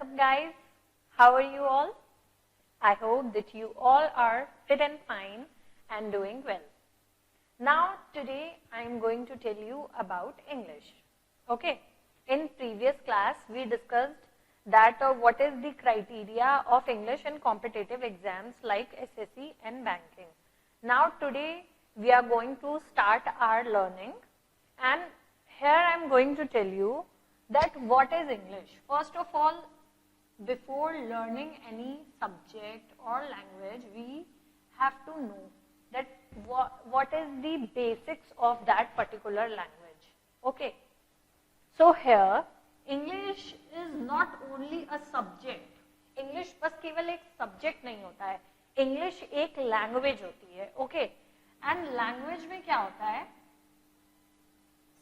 Welcome guys, how are you all? I hope that you all are fit and fine and doing well. Now today I am going to tell you about English. Okay, in previous class we discussed that what is the criteria of English in competitive exams like SSC and banking. Now today we are going to start our learning, and here I am going to tell you that what is English. First of all, before learning any subject or language, we have to know that what is the basics of that particular language. Okay. So here, English is not only a subject. English बस केवल एक subject नहीं होता है. English एक language होती है. Okay. And language में क्या होता है?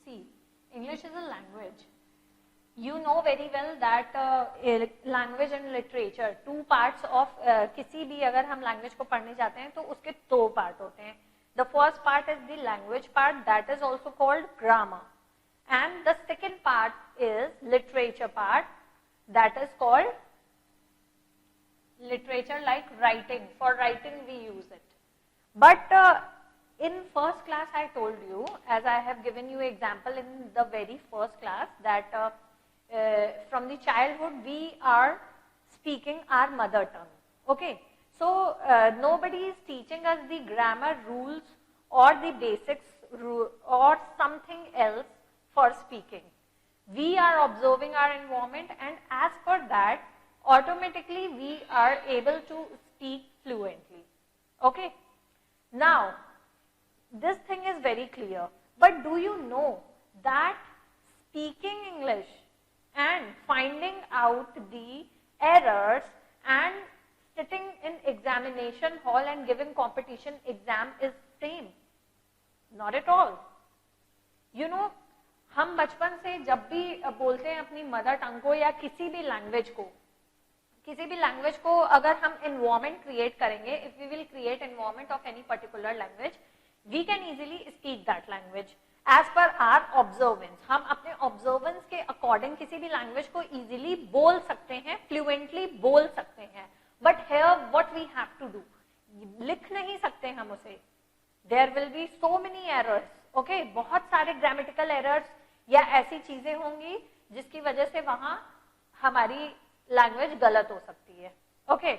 See, English is a language. You know very well that language and literature, two parts of किसी भी अगर हम language को पढ़ने जाते हैं तो उसके दो part होते हैं. The first part is the language part, that is also called grammar, and the second part is literature part, that is called literature, like writing. For writing we use it. But in first class I told you, as I have given you example in the very first class, that from the childhood we are speaking our mother tongue. Okay, so nobody is teaching us the grammar rules or the basics or something else for speaking. We are observing our environment, and as per that automatically we are able to speak fluently. Okay, now this thing is very clear, but do you know that speaking English and finding out the errors and sitting in examination hall and giving competition exam is same? Not at all. You know, हम बचपन से जब भी बोलते हैं अपनी mother tongue को या किसी भी लैंग्वेज को अगर हम एनवायरमेंट क्रिएट करेंगे, if we will create environment of any particular language, we can easily speak that language as per our observance. हम अपने ऑब्जर्वेंस के अकॉर्डिंग किसी भी लैंग्वेज को इजीली बोल सकते हैं, फ्लुएंटली बोल सकते हैं. But here what we have to do, लिख नहीं सकते हम उसे. There will be so many errors. Okay, बहुत सारे ग्रामेटिकल एरर्स या ऐसी चीजें होंगी जिसकी वजह से वहां हमारी लैंग्वेज गलत हो सकती है. ओके,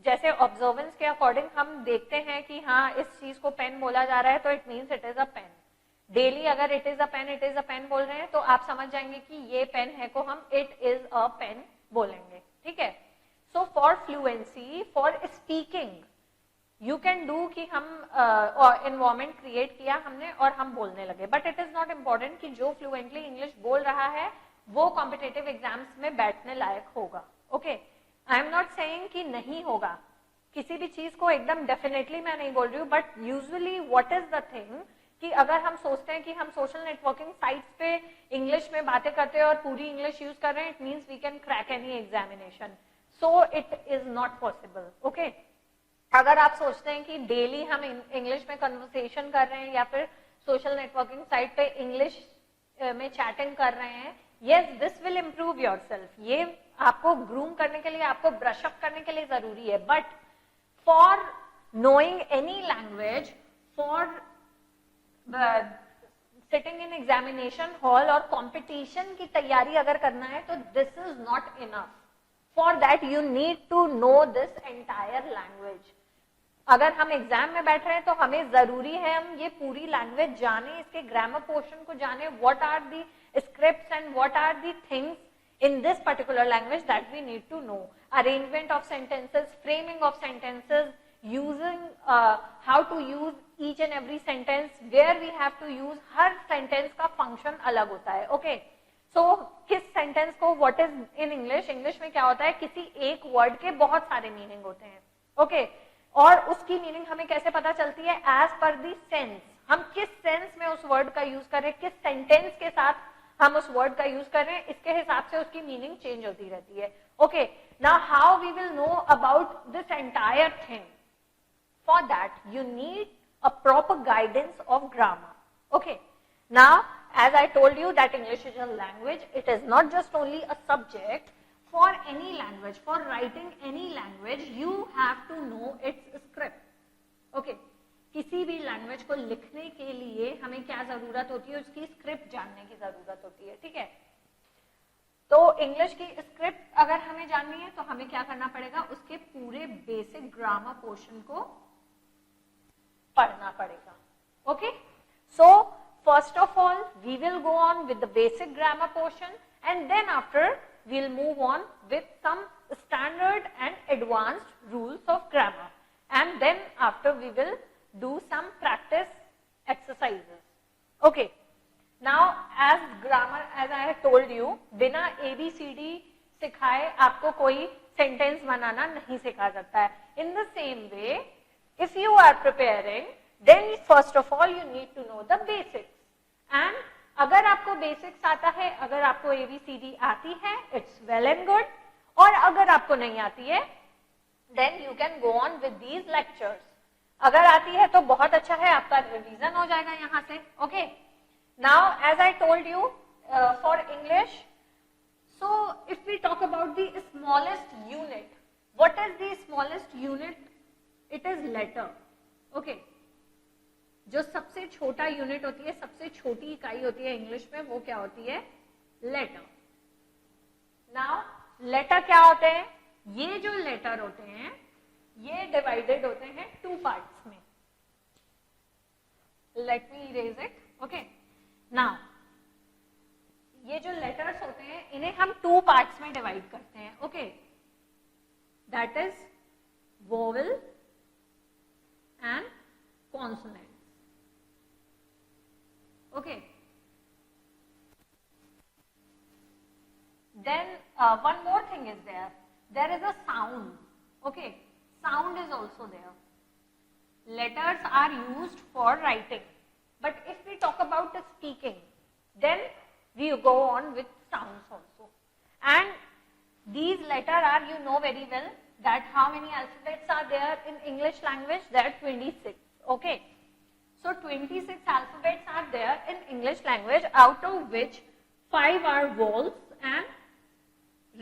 जैसे ऑब्जर्वेंस के अकॉर्डिंग हम देखते हैं कि हाँ इस चीज को पेन बोला जा रहा है तो it means it is a pen. Daily अगर इट इज अ पेन बोल रहे हैं तो आप समझ जाएंगे कि ये पेन है को हम इट इज अ पेन बोलेंगे. ठीक है. So for fluency, for speaking, you can do कि हम एनवायरमेंट क्रिएट किया हमने और हम बोलने लगे. But it is not important कि जो फ्लुएंटली इंग्लिश बोल रहा है वो कॉम्पिटेटिव एग्जाम्स में बैठने लायक होगा. Okay, I am not saying कि नहीं होगा. किसी भी चीज को एकदम डेफिनेटली मैं नहीं बोल रही हूँ, but usually what is the thing कि अगर हम सोचते हैं कि हम सोशल नेटवर्किंग साइट्स पे इंग्लिश में बातें करते हैं और पूरी इंग्लिश यूज कर रहे हैं, it means we can crack any examination. So it is not possible. Okay, अगर आप सोचते हैं कि डेली हम इंग्लिश में कन्वर्सेशन कर रहे हैं या फिर सोशल नेटवर्किंग साइट पे इंग्लिश में चैटिंग कर रहे हैं, yes, this will improve yourself. ये आपको ग्रूम करने के लिए, आपको ब्रश अप करने के लिए जरूरी है. But for knowing any language, for sitting in examination hall और कंपटीशन की तैयारी अगर करना है तो this is not enough. For that you need to know this entire language. अगर हम एग्जाम में बैठ रहे हैं तो हमें जरूरी है हम ये पूरी लैंग्वेज जाने, इसके ग्रामर पोर्शन को जाने, what are the scripts and what are the things in this particular language that we need to know. Arrangement of sentences, framing of sentences, using how to use each and every sentence, where we have to use. Her sentence का function अलग होता है. Okay, so किस sentence को what is in English में क्या होता है, किसी एक word के बहुत सारे meaning होते हैं. Okay, और उसकी मीनिंग हमें कैसे पता चलती है? As per the sense. हम किस सेंस में उस वर्ड का यूज कर रहे हैं, किस सेंटेंस के साथ हम उस वर्ड का यूज कर रहे हैं, इसके हिसाब से उसकी मीनिंग चेंज होती रहती है. Okay, now how we will know about this entire thing? For that you need a proper guidance of grammar. Okay, now as I told you that English is a language, it is not just only a subject. for any language, for writing any language, you have to know its script. Okay, किसी भी language को लिखने के लिए हमें क्या जरूरत होती है, उसकी स्क्रिप्ट जानने की जरूरत होती है, ठीक है। तो इंग्लिश की स्क्रिप्ट अगर हमें जाननी है तो हमें क्या करना पड़ेगा, उसके पूरे बेसिक ग्रामर पोर्शन को पढ़ना पड़ेगा। Okay, so first of all we will go on with the basic grammar portion and then after we'll move on with some standard and advanced rules of grammar, and then after we will do some practice exercises. Okay, now as grammar, as I have told you, बिना ABCD सिखाए आपको कोई sentence बनाना नहीं सिखा सकता है। In the same way, if you are preparing, then first of all you need to know the basics, and अगर आपको बेसिक्स आता है, अगर आपको एबीसीडी आती है, इट्स वेल एंड गुड, और अगर आपको नहीं आती है then you can go on with these lectures. अगर आती है तो बहुत अच्छा है, आपका रिवीजन हो जाएगा यहाँ से। Okay, now as I told you for English, so if we talk about the smallest unit, what is the smallest unit? It is letter. Okay, जो सबसे छोटा यूनिट होती है, सबसे छोटी इकाई होती है इंग्लिश में, वो क्या होती है? लेटर। नाउ लेटर क्या होते हैं? ये जो लेटर होते हैं ये डिवाइडेड होते हैं टू पार्ट्स में। Let me erase it. Okay, now ये जो लेटर्स होते हैं इन्हें हम टू पार्ट्स में डिवाइड करते हैं। Okay, that is vowel and consonant. Okay, then one more thing is there. There is a sound. Okay, sound is also there. Letters are used for writing, but if we talk about the speaking, then we go on with sounds also. And these letters are, you know very well that how many alphabets are there in English language? There are 26. Okay. So 26 alphabets are there in English language, out of which 5 are vowels and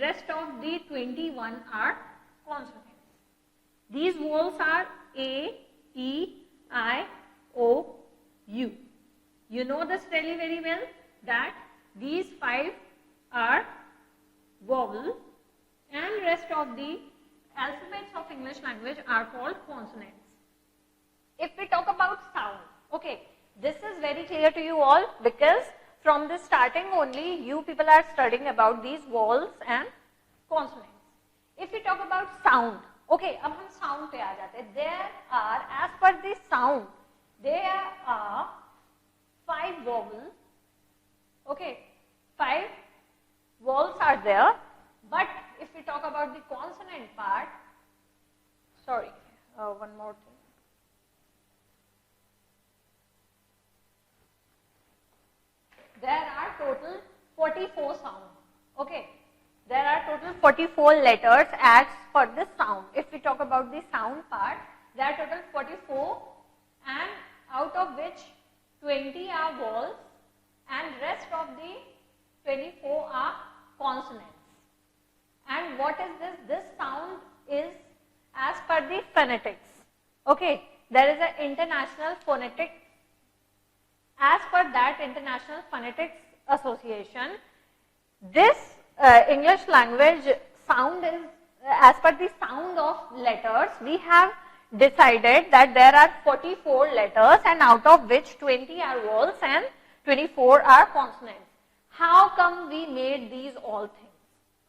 rest of the 21 are consonants. These vowels are A, E, I, O, U. You know this really very well that these 5 are vowel and rest of the alphabets of English language are called consonants. If we talk about sound, okay, this is very clear to you all because from the starting only you people are studying about these vowels and consonants. If we talk about sound, okay, अब हम sound पे आ जाते हैं। There are, as per the sound, there are 5 vowels. Okay, 5 vowels are there, but if we talk about the consonant part, sorry, one more thing. There are total 44 sounds. Okay, there are total 44 letters as per the sound. If we talk about the sound part, there are total 44, and out of which 20 are vowels and rest of the 24 are consonants. And what is this? This sound is as per the phonetics. Okay, there is an international phonetic. As per that International Phonetics Association, this English language sound is, as per the sound of letters, we have decided that there are 44 letters and out of which 20 are vowels and 24 are consonants. How come we made these all things?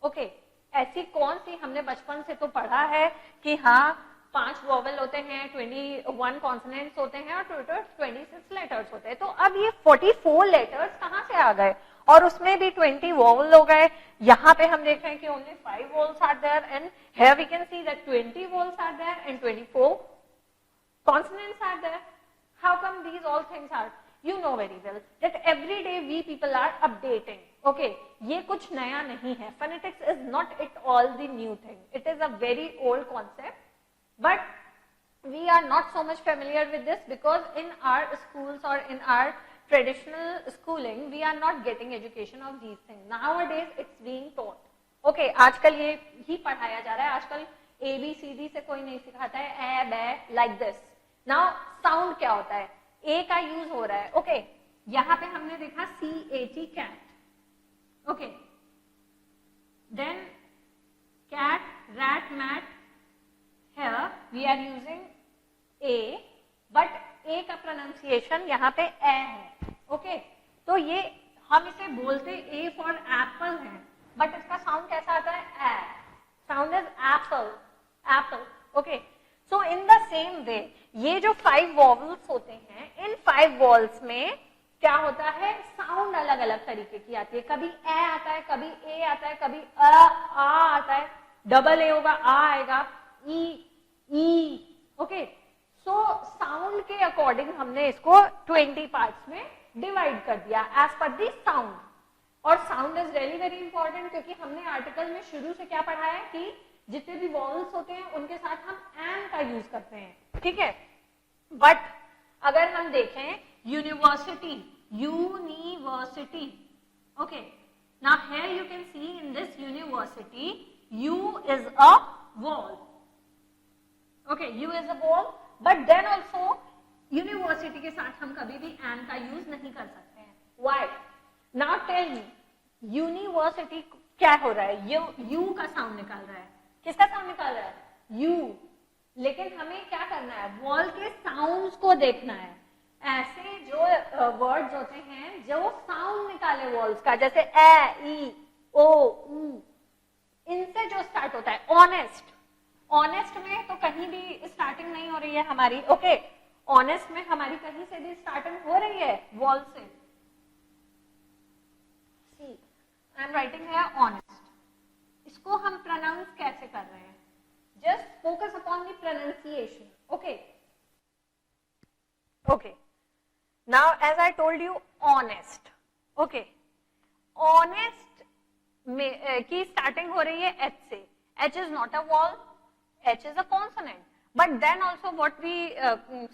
Okay, ऐसी कौन सी हमने बचपन से तो पढ़ा है कि हाँ 5 वोवेल होते हैं, 21 कॉन्सोनेंट्स होते हैं और टोटल 26 लेटर्स होते हैं। तो अब ये 44 लेटर्स कहाँ से आ गए? और उसमें भी 20 वोवेल हो गए। यहाँ पे हम देख रहे हैं कि only 5 vowels are there and here we can see that 20 vowels are there and 24 consonants are there. How come these all things are? You know very well that every day we people are updating. Okay, ये कुछ नया नहीं है। Phonetics is not at all the new thing. It is a very old concept, but we are not so much familiar with this because in our schools or in our traditional schooling we are not getting education of these things. Nowadays it's being taught. Okay आजकल ये ही पढ़ाया जा रहा है, आजकल ABCD से कोई नहीं सिखाता है, ए बे लाइक दिस। नाउ साउंड क्या होता है, ए का यूज हो रहा है। ओके यहां पे हमने देखा CAT cat, okay then cat, rat, mat, here we are using A, but A का प्रोनाउंसिएशन यहाँ पे ए है। ओके तो ये हम इसे बोलते A फॉर एप्पल है, बट इसका साउंड कैसा आता है, A, sound is apple, apple. Okay so in the same way ये जो 5 वॉवल्स होते हैं, इन 5 वॉवल्स में क्या होता है, साउंड अलग अलग तरीके की आती है, कभी ए आता है, कभी ए आता है, कभी आ आता है, डबल ए होगा, आ आएगा, ई। ओके सो साउंड के अकॉर्डिंग हमने इसको 20 पार्ट्स में डिवाइड कर दिया एज पर दी साउंड। और sound is really very important, क्योंकि हमने आर्टिकल में शुरू से क्या पढ़ा है कि जितने भी वॉवल्स होते हैं उनके साथ हम एन का यूज करते हैं, ठीक है। बट अगर हम देखें university, okay now here you can see in this university U is a vowel, okay U is a vowel, but then also university के साथ हम कभी भी an का यूज नहीं कर सकते हैं। Why? Now tell me, university क्या हो रहा है, U का साउंड निकाल रहा है, किसका साउंड निकाल रहा है, U, लेकिन हमें क्या करना है, वॉल के साउंड्स को देखना है। ऐसे जो वर्ड्स होते हैं जो साउंड निकाले वॉल्स का, जैसे ए, ई, ओ, ऊ, इनसे जो स्टार्ट होता है, ऑनेस्ट, ऑनेस्ट में तो कहीं भी स्टार्टिंग नहीं हो रही है हमारी, ओके ऑनेस्ट में हमारी कहीं से भी स्टार्टिंग हो रही है वॉल से। सी आई एम राइटिंग है ऑनेस्ट, इसको हम प्रोनाउंस कैसे कर रहे हैं, just focus upon the pronunciation, okay now as I told you honest, okay honest में की स्टार्टिंग हो रही है H से, H is not a vowel, H is a consonant, but then also what we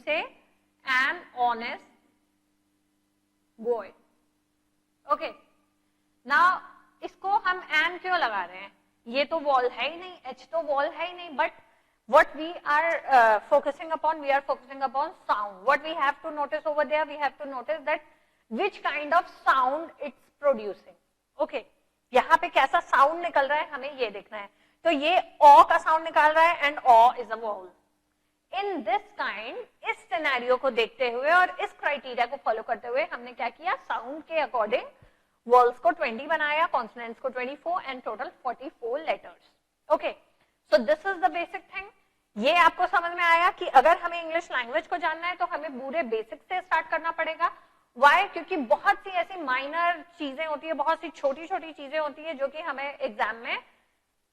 say, an honest boy, okay now इसको हम an क्यों लगा रहे हैं, ये तो वॉल है ही नहीं, H तो वॉल है ही नहीं, but what we are focusing upon, we are focusing upon sound. What we have to notice over there, we have to notice that which kind of sound it's producing. Okay, यहाँ पे कैसा sound निकल रहा है हमें ये देखना है। तो ये ओ का sound निकाल रहा है and o is a vowel. In this kind, इस सिनेरियो को देखते हुए और इस क्राइटेरिया को फॉलो करते हुए हमने क्या किया, साउंड के अकॉर्डिंग वॉल्स को 20 बनाया, कॉन्सोनेंट्स को 24 and total 44 letters. Okay so this is the basic thing. ये आपको समझ में आया कि अगर हमें इंग्लिश लैंग्वेज को जानना है तो हमें पूरे बेसिक से स्टार्ट करना पड़ेगा। वाई? क्योंकि बहुत सी ऐसी माइनर चीजें होती है, बहुत सी छोटी छोटी चीजें होती है जो कि हमें एग्जाम में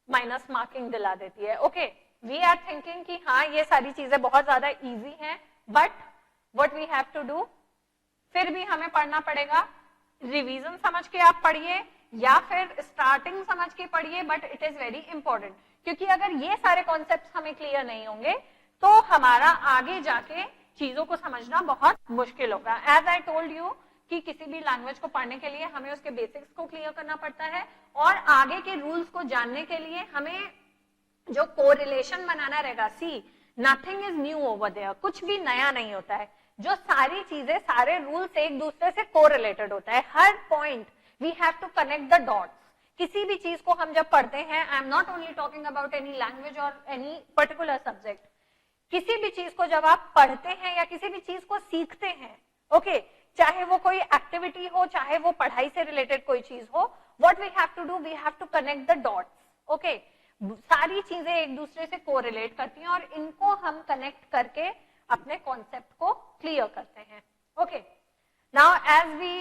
माइनस मार्किंग दिला देती है। ओके वी आर थिंकिंग कि हाँ ये सारी चीजें बहुत ज्यादा इजी हैं, but what we have to do, फिर भी हमें पढ़ना पड़ेगा। रिवीजन समझ के आप पढ़िए या फिर स्टार्टिंग समझ के पढ़िए, but it is very important, क्योंकि अगर ये सारे कॉन्सेप्ट्स हमें क्लियर नहीं होंगे तो हमारा आगे जाके चीजों को समझना बहुत मुश्किल होगा। एज आई टोल्ड यू कि किसी भी लैंग्वेज को पढ़ने के लिए हमें उसके बेसिक्स को क्लियर करना पड़ता है और आगे के रूल्स को जानने के लिए हमें जो कोरिलेशन बनाना रहेगा। See nothing is new over there, कुछ भी नया नहीं होता है। जो सारी चीजें, सारे रूल्स एक दूसरे से कोरिलेटेड होता है। हर point we have to connect the dots. किसी भी चीज को हम जब पढ़ते हैं, I am not only talking about any language और एनी पर्टिकुलर सब्जेक्ट, किसी भी चीज को जब आप पढ़ते हैं या किसी भी चीज को सीखते हैं, ओके चाहे वो कोई एक्टिविटी हो, चाहे वो पढ़ाई से रिलेटेड कोई चीज हो, what we have to do, we have to connect the dots. Okay सारी चीजें एक दूसरे से कोरिलेट करती हैं और इनको हम कनेक्ट करके अपने कॉन्सेप्ट को क्लियर करते हैं। Okay now as we